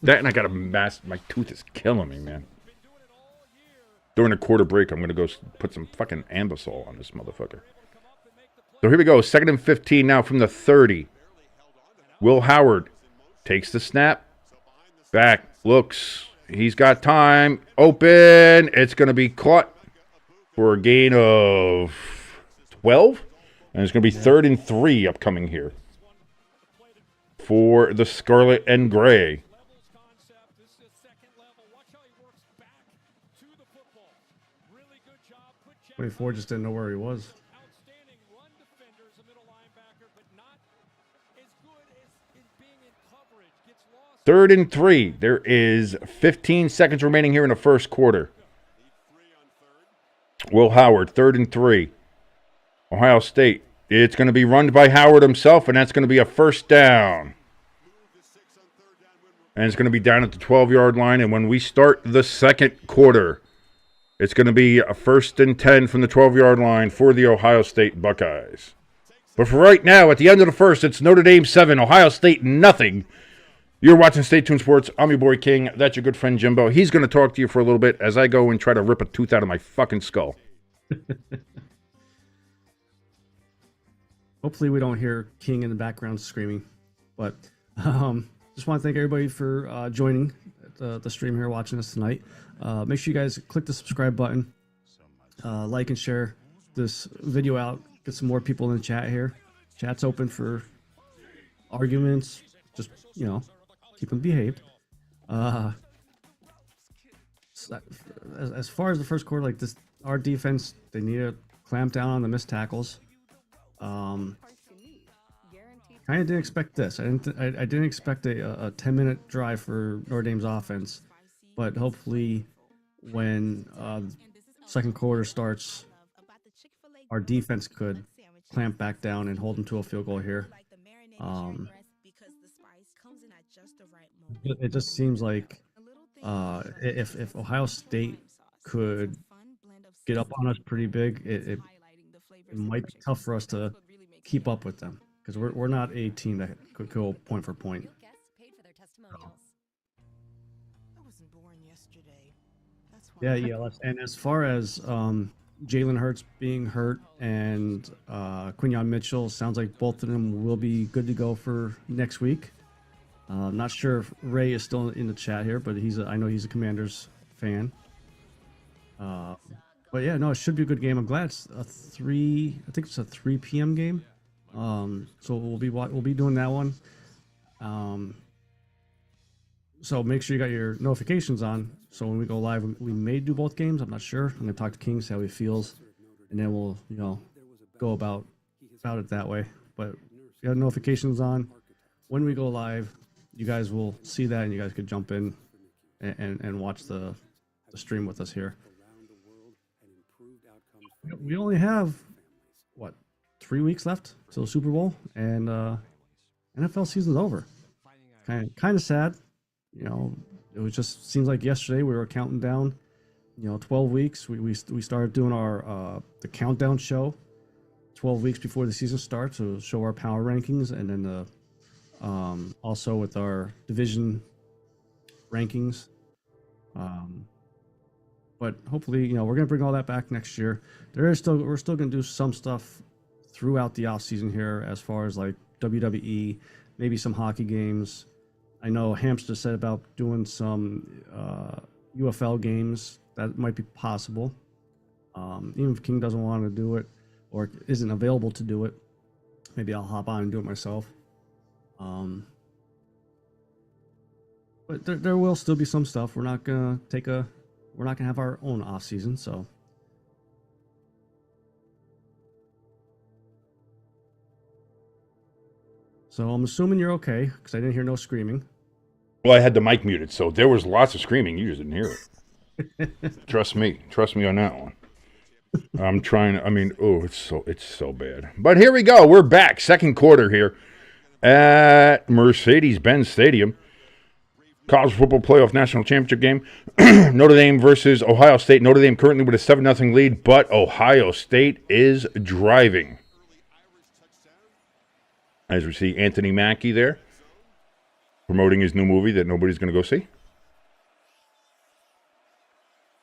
That and I got a my tooth is killing me, man. During the quarter break, I'm going to go put some fucking Ambisol on this motherfucker. So here we go. 2nd and 15 now from the 30 Will Howard takes the snap. Back, looks. He's got time. Open. It's going to be caught for a gain of 12. And it's going to be 3rd and 3 upcoming here for the Scarlet and Gray. 24 just didn't know where he was. Outstanding run defender as a middle linebacker, but not as good as being in coverage. Gets lost. 3rd and 3. There is 15 seconds remaining here in the first quarter. Will Howard, 3rd and 3. Ohio State. It's going to be run by Howard himself, and that's going to be a first down. And it's going to be down at the 12-yard line. And when we start the second quarter, it's going to be a 1st and 10 from the 12-yard line for the Ohio State Buckeyes. But for right now, at the end of the first, it's Notre Dame 7, Ohio State nothing. You're watching Stay Tuned Sports. I'm your boy King. That's your good friend Jimbo. He's going to talk to you for a little bit as I go and try to rip a tooth out of my fucking skull. Hopefully we don't hear King in the background screaming. But just want to thank everybody for joining the stream here, watching us tonight. Make sure you guys click the subscribe button, like and share this video out. Get some more people in the chat here. Chat's open for arguments. Just, keep them behaved. As far as the first quarter, like this, our defense, they need to clamp down on the missed tackles. Kind of didn't expect this. I didn't expect a 10-minute drive for Notre Dame's offense, but hopefully when second quarter starts, our defense could clamp back down and hold them to a field goal here. It just seems like if Ohio State could get up on us pretty big, it might be tough for us to keep up with them, because we're not a team that could go point for point. Yeah. And as far as Jalen Hurts being hurt and Quinyon Mitchell, sounds like both of them will be good to go for next week. Not sure if Ray is still in the chat here, but I know he's a Commanders fan. But yeah, no, it should be a good game. I'm glad it's I think it's a 3 p.m. game. So we'll be doing that one. So make sure you got your notifications on. So when we go live, we may do both games. I'm not sure. I'm gonna talk to King, see how he feels, and then we'll go about it that way. But if you have notifications on, when we go live, you guys will see that, and you guys could jump in and watch the stream with us here. We only have 3 weeks left till the Super Bowl, and NFL season's over. Kind of sad, It was just seems like yesterday we were counting down, 12 weeks. We started doing our the countdown show 12 weeks before the season starts to show our power rankings, and then also with our division rankings. But hopefully, we're gonna bring all that back next year. We're still gonna do some stuff throughout the off season here, as far as like WWE, maybe some hockey games. I know Hamster said about doing some UFL games. That might be possible. Even if King doesn't want to do it or isn't available to do it, maybe I'll hop on and do it myself. But there will still be some stuff. We're not gonna have our own off season, so. So I'm assuming you're okay, because I didn't hear no screaming. Well, I had the mic muted, so there was lots of screaming. You just didn't hear it. Trust me on that one. I'm trying. It's so bad. But here we go. We're back. Second quarter here at Mercedes Benz Stadium. College football playoff national championship game. Notre Dame versus Ohio State. Notre Dame currently with a 7-0 lead, but Ohio State is driving. As we see Anthony Mackie there, promoting his new movie that nobody's going to go see.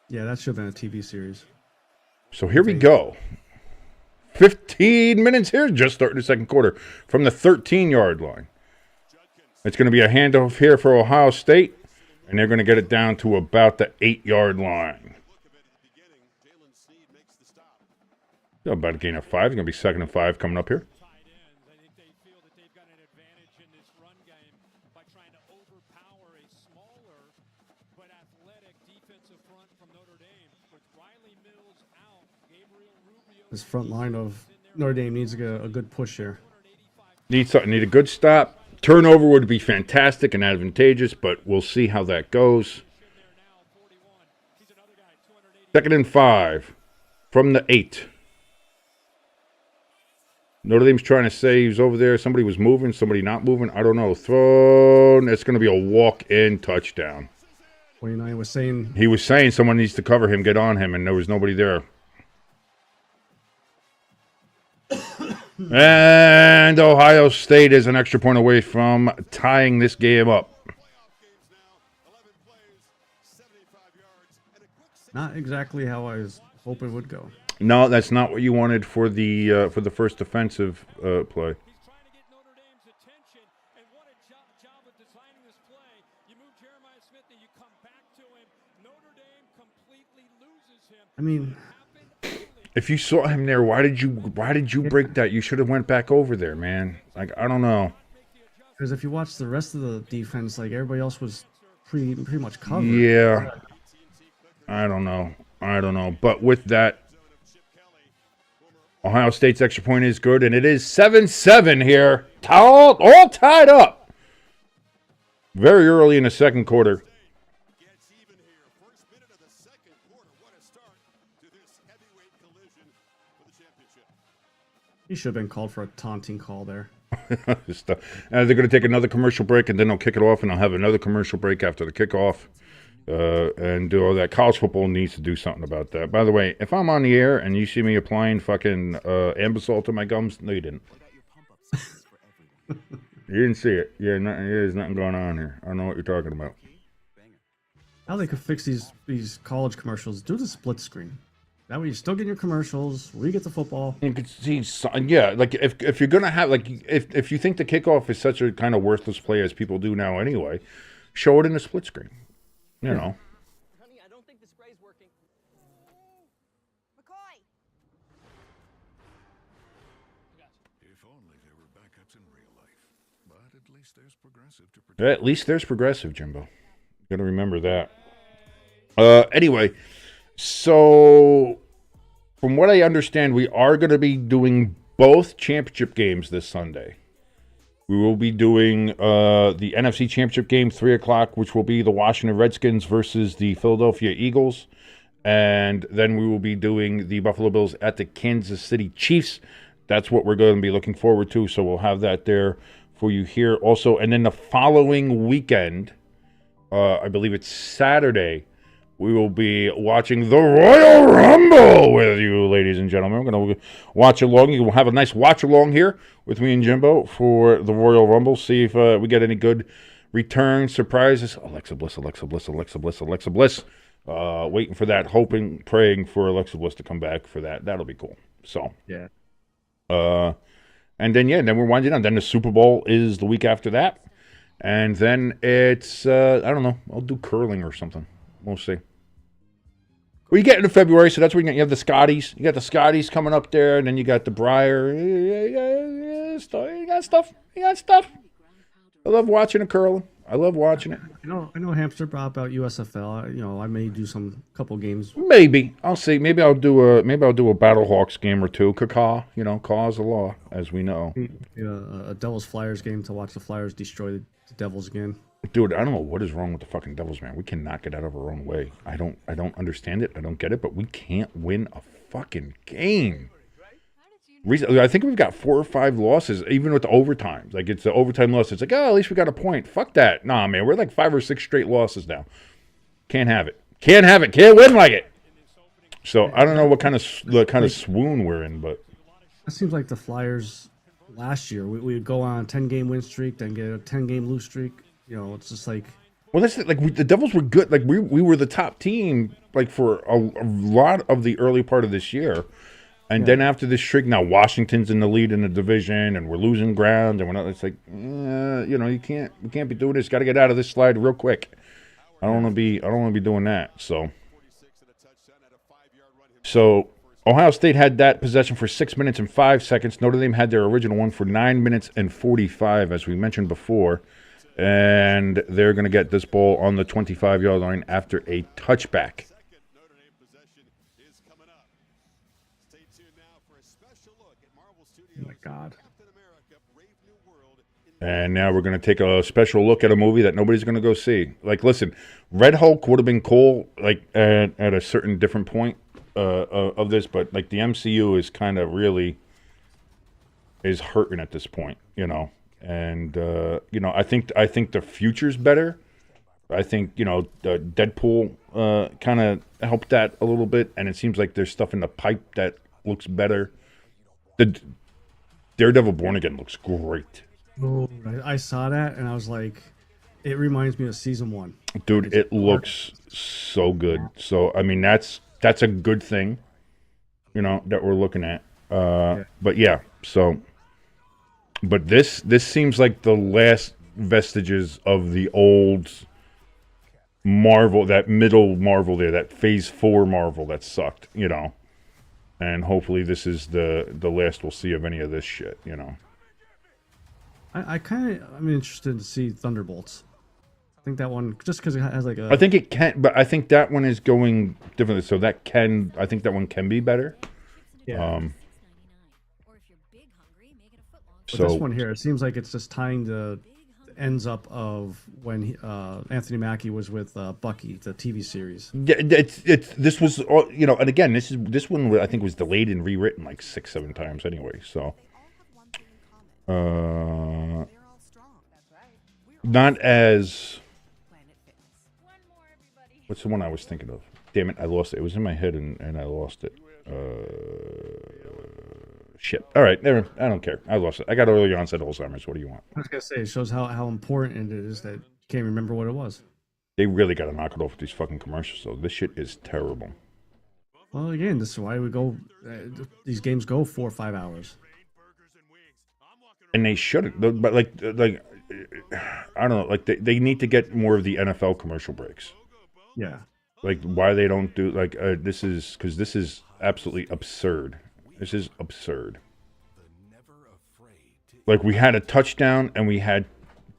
Yeah, that should have been a TV series. So here we go. 15 minutes here, just starting the second quarter from the 13-yard line. It's going to be a handoff here for Ohio State, and they're going to get it down to about the 8-yard line. So about a gain of 5. It's going to be 2nd and 5 coming up here. I think they feel that they've got an advantage in this run game by trying to overpower a smaller but athletic defensive front from Notre Dame. With Riley Mills out, Gabriel Rubio. This front line of Notre Dame needs to get a good push here. Need a good stop. Turnover would be fantastic and advantageous, but we'll see how that goes. 2nd and 5 from the 8. Notre Dame's trying to say he's over there. Somebody was moving, somebody not moving. I don't know. Thrown. It's going to be a walk-in touchdown. 29 was saying... He was saying someone needs to cover him, get on him, and there was nobody there. And Ohio State is an extra point away from tying this game up. Not exactly how I was hoping it would go. No, that's not what you wanted for the first defensive play. He's trying to get Notre Dame's attention, and what a job of designing this play. You move Jeremiah Smith, and you come back to him. Notre Dame completely loses him. I mean, if you saw him there, why did you break that? You should have went back over there, man. Like, I don't know. because if you watch the rest of the defense, like everybody else was pretty much covered. Yeah. I don't know. But with that, Ohio State's extra point is good, and it is 7-7 here. All tied up. Very early in the second quarter. He should have been called for a taunting call there. They're going to take another commercial break, and then they'll kick it off, and they'll have another commercial break after the kickoff. And do all that. College football needs to do something about that. By the way, if I'm on the air and you see me applying fucking Ambisol to my gums, no, you didn't. You didn't see it. Yeah, there's nothing going on here. I don't know what you're talking about. How they could fix these college commercials? Do the split screen. That way you're still getting your commercials. We get the football. You could see, yeah, like if you're gonna have if you think the kickoff is such a kind of worthless play as people do now anyway, show it in a split screen. You know. Honey, I don't think the spray's working. McCoy! If only there were backups in real life. But at least there's Progressive to protect. At least there's Progressive, Jimbo. Gotta remember that. Anyway, so from what I understand, we are going to be doing both championship games this Sunday. We will be doing the NFC Championship game, 3 o'clock, which will be the Washington Redskins versus the Philadelphia Eagles. And then we will be doing the Buffalo Bills at the Kansas City Chiefs. That's what we're going to be looking forward to, so we'll have that there for you here also. And then the following weekend, I believe it's Saturday, we will be watching the Royal Rumble with you, ladies and gentlemen. We're going to watch along. You will have a nice watch along here with me and Jimbo for the Royal Rumble. See if we get any good return surprises. Alexa Bliss. Waiting for that, hoping, praying for Alexa Bliss to come back for that. That'll be cool. So Yeah. And then we're winding down. Then the Super Bowl is the week after that, and then it's I don't know. I'll do curling or something. We'll see. Well, you get into February, so that's where you have the Scotties. You got the Scotties coming up there, and then you got the Briar. You got stuff. I love watching it curling. I love watching it. I know Hamster brought about USFL. I may do couple games. Maybe I'll see. Maybe I'll do a Battlehawks game or two. Caw, cause the law, as we know. A Devils Flyers game to watch the Flyers destroy the Devils again. Dude, I don't know what is wrong with the fucking Devils, man. We cannot get out of our own way. I don't understand it. I don't get it, but we can't win a fucking game. I think we've got 4 or 5 losses, even with the overtimes. Like, it's the overtime loss. It's like, at least we got a point. Fuck that. Nah, man, we're like 5 or 6 straight losses now. Can't have it. Can't win like it. So I don't know what kind of swoon we're in, but It seems like the Flyers last year. We would go on a 10-game win streak, then get a 10-game lose streak. It's just like. Well, that's like the Devils were good. Like we were the top team like for a lot of the early part of this year, And then after this streak, now Washington's in the lead in the division, and we're losing ground, and we're not. It's like, we can't be doing this. Got to get out of this slide real quick. I don't want to be doing that. So Ohio State had that possession for 6 minutes and 5 seconds. Notre Dame had their original one for 9 minutes and 45, as we mentioned before, and they're going to get this ball on the 25-yard line after a touchback. Oh my God. And now we're going to take a special look at a movie that nobody's going to go see. Like, listen, Red Hulk would have been cool, like, at a certain different point of this, but, like, the MCU is kind of really is hurting at this point, And, I think the future's better. I think, Deadpool kind of helped that a little bit, and it seems like there's stuff in the pipe that looks better. The Daredevil Born Again looks great. Oh, I saw that and I was like, it reminds me of season 1. Dude, it looks so good. So I mean, that's a good thing, that we're looking at. But yeah, but this seems like the last vestiges of the old Marvel, that middle Marvel there, that Phase 4 Marvel that sucked, And hopefully this is the last we'll see of any of this shit, I'm interested to see Thunderbolts. I think that one, just because it has like a... I think it can, but I think that one is going differently. So I think that one can be better. Yeah. But So this one here, it seems like it's just tying the ends up of when Anthony Mackie was with Bucky, the TV series. Yeah, this was, and again, this one I think was delayed and rewritten like 6-7 times anyway. So, not as. What's the one I was thinking of? Damn it, I lost it. It was in my head and I lost it. Shit. All right, never. I don't care. I lost it. I got early onset Alzheimer's. What do you want? I was gonna say, it shows how important it is that you can't remember what it was. They really got to knock it off with these fucking commercials. So this shit is terrible. Well, again, this is why we go. These games go 4 or 5 hours. And they shouldn't. But like I don't know. Like they need to get more of the NFL commercial breaks. Yeah. Like why they don't do like this is because this is absolutely absurd. This is absurd. Like we had a touchdown and we had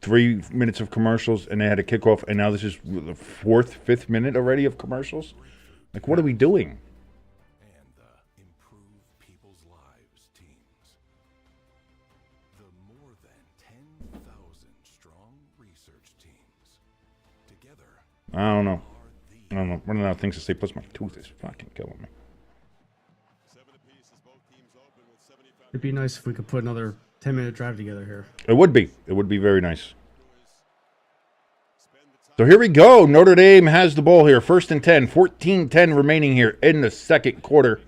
3 minutes of commercials and they had a kickoff and now this is the 4th, 5th minute already of commercials. Like what are we doing? And the Improve People's Lives teams. The more than 10,000 strong research teams. Together. I don't know. Running out of things to say. Plus my tooth is fucking killing me. It'd be nice if we could put another 10-minute drive together here. It would be. It would be very nice. So here we go. Notre Dame has the ball here. 1st and 10. 14-10 remaining here in the second quarter.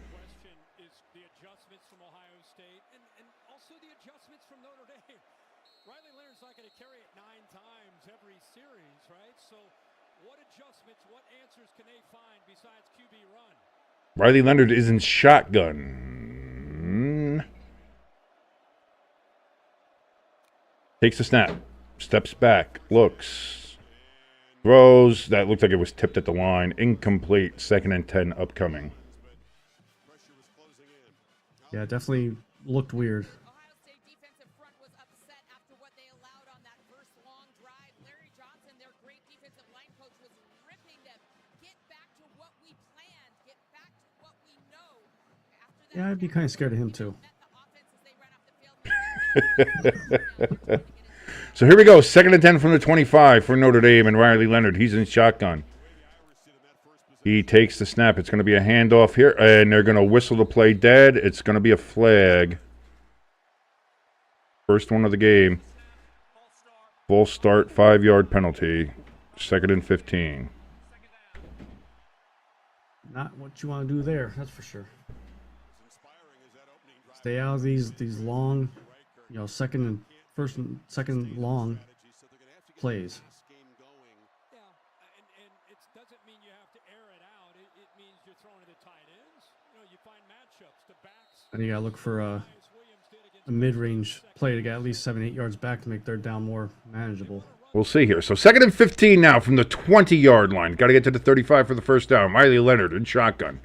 Is the adjustments from Ohio State and also the adjustments from Notre Dame. Riley Leonard's not going to carry it 9 times every series, right? So what adjustments, what answers can they find besides QB run? Riley Leonard is in shotgun. Takes a snap. Steps back. Looks. Throws. That looked like it was tipped at the line. Incomplete. 2nd and 10 upcoming. Yeah, definitely looked weird. Ohio State defensive front was upset after what they allowed on that first long drive. Larry Johnson, their great defensive line coach, was ripping them. Get back to what we planned. Get back to what we know. After that, Yeah, I'd be kind of scared of him too. So here we go. 2nd and 10 from the 25 for Notre Dame and Riley Leonard. He's in shotgun. He takes the snap. It's going to be a handoff here, and they're going to whistle the play dead. It's going to be a flag. First one of the game. Full start, 5-yard penalty. 2nd and 15. Not what you want to do there, that's for sure. Stay out of these long, second and first and second long plays. Yeah, and it doesn't mean you have to air it out. It means you're throwing it at tight ends. And you got to look for a mid-range play to get at least 7-8 yards back to make third down more manageable. We'll see here. So 2nd and 15 now from the 20-yard line. Got to get to the 35 for the first down. Riley Leonard in shotgun.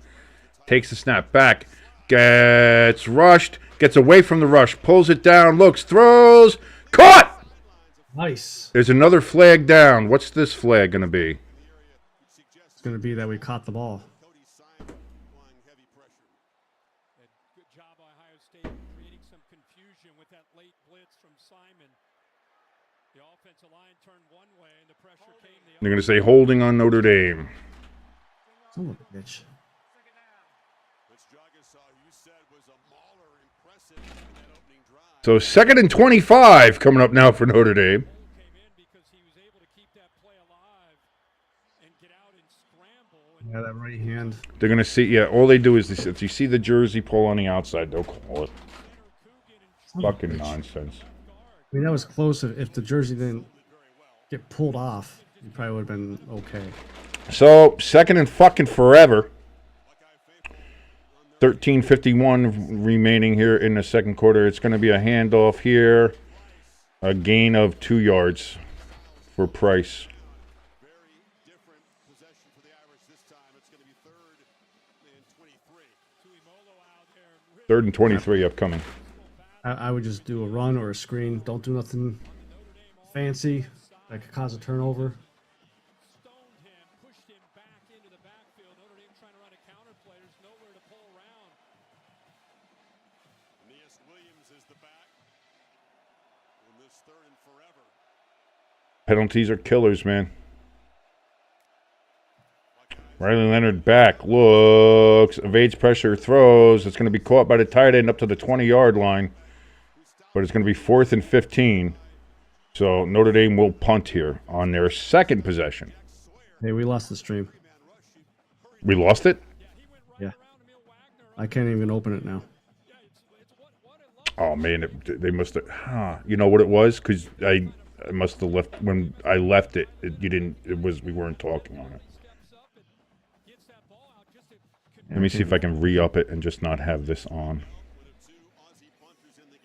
Takes the snap back. Gets rushed. Gets away from the rush. Pulls it down. Looks. Throws. Caught! Nice. There's another flag down. What's this flag going to be? It's going to be that we caught the ball. Good job by Ohio State creating some confusion with that late blitz from Simon. The offensive line turned one way and the pressure came the They're going to say holding on Notre Dame. Son of a bitch. So 2nd and 25 coming up now for Notre Dame. came in because he was able to keep that play alive and get out and scramble. And Yeah, that right hand. They're going to see, yeah, all they do is, if you see the jersey pull on the outside, they'll call it. Fucking nonsense. I mean, that was close. If the jersey didn't get pulled off, you probably would have been okay. So 2nd and fucking forever. 13:51 remaining here in the second quarter. It's going to be a handoff here. A gain of 2 yards for Price. Third and 23 upcoming. I would just do a run or a screen. Don't do nothing fancy that could cause a turnover. stoned him, pushed him back into the backfield. Notre Dame trying to run a counter play. There's nowhere to pull around. Aeneas Williams is the back on this 3rd and forever. Penalties are killers, man. Riley Leonard back, looks, evades pressure, throws. It's going to be caught by the tight end up to the 20-yard line. But it's going to be 4th and 15. So Notre Dame will punt here on their second possession. Hey, we lost the stream. We lost it? Yeah. I can't even open it now. Oh, man, they must have. You know what it was? Because I must have left. When I left it, we weren't talking on it. Let me see if I can re-up it and just not have this on.